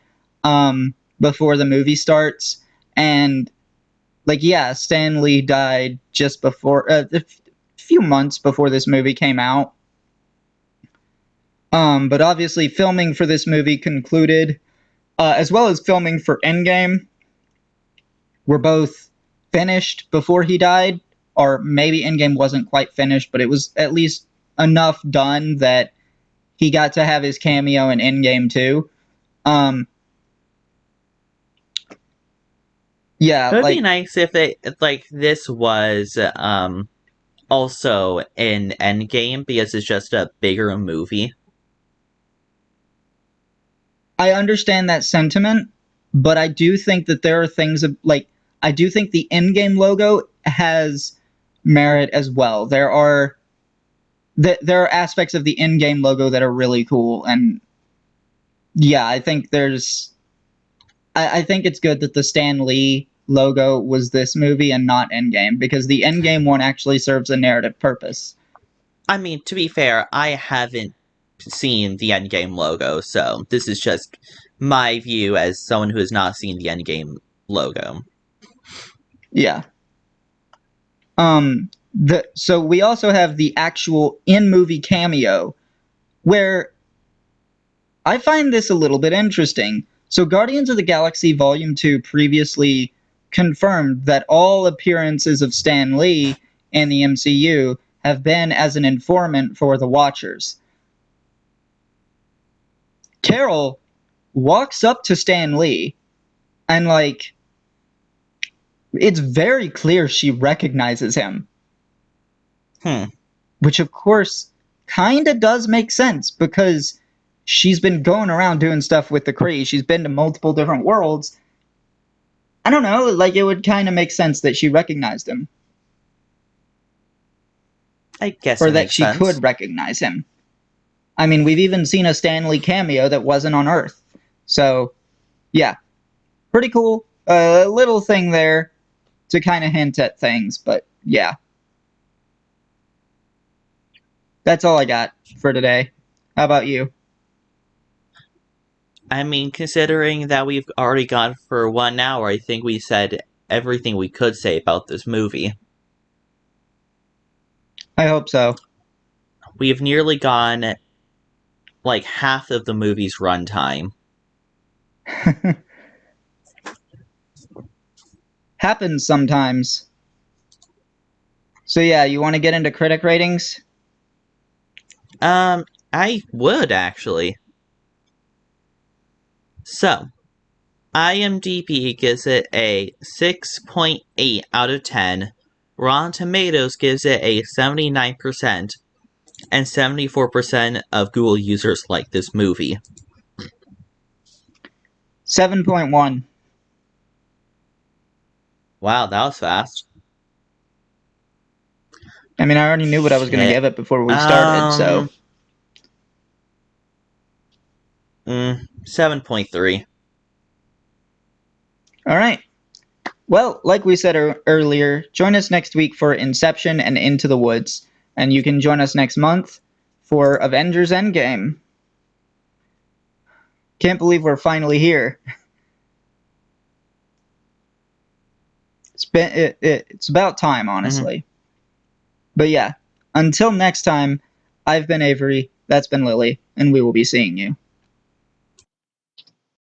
before the movie starts. And, like, yeah, Stan Lee died just before, a few months before this movie came out. But obviously, filming for this movie concluded, as well as filming for Endgame, were both finished before he died, or maybe Endgame wasn't quite finished, but it was at least enough done that he got to have his cameo in Endgame too. Um, yeah, It would be like nice if this was also in Endgame because it's just a bigger movie. I understand that sentiment, but I do think that there are things like I do think the Endgame logo has merit as well. There are aspects of the in-game logo that are really cool, and yeah, I think it's good that the Stan Lee logo was this movie and not Endgame, because the Endgame one actually serves a narrative purpose. I mean, to be fair, I haven't seen the Endgame logo, so this is just my view as someone who has not seen the Endgame logo. Yeah. So we also have the actual in-movie cameo, where I find this a little bit interesting. So Guardians of the Galaxy Volume 2 previously confirmed that all appearances of Stan Lee in the MCU have been as an informant for the Watchers. Carol walks up to Stan Lee and, like, it's very clear she recognizes him, Hmm. which of course kind of does make sense because she's been going around doing stuff with the Kree. She's been to multiple different worlds. I don't know, like, it would kind of make sense that she recognized him, I guess or it that makes she sense. could recognize him. I mean, we've even seen a Stan Lee cameo that wasn't on Earth. So, yeah, pretty cool. A little thing there to kind of hint at things, but yeah. That's all I got for today. How about you? I mean, considering that we've already gone for 1 hour, I think we said everything we could say about this movie. I hope so. We have nearly gone like half of the movie's runtime. Happens sometimes. So yeah, you want to get into critic ratings? I would actually. So, IMDb gives it a 6.8 out of 10. Rotten Tomatoes gives it a 79%, and 74% of Google users like this movie. 7.1. Wow, that was fast. I mean, I already knew what I was going to Shit. give it before we started, so 7.3. all right. Well, like we said earlier, join us next week for Inception and Into the Woods, and you can join us next month for Avengers Endgame. Can't believe we're finally here. It's about time, Mm-hmm. honestly. But yeah, until next time, I've been Avery, that's been Lily, and we will be seeing you.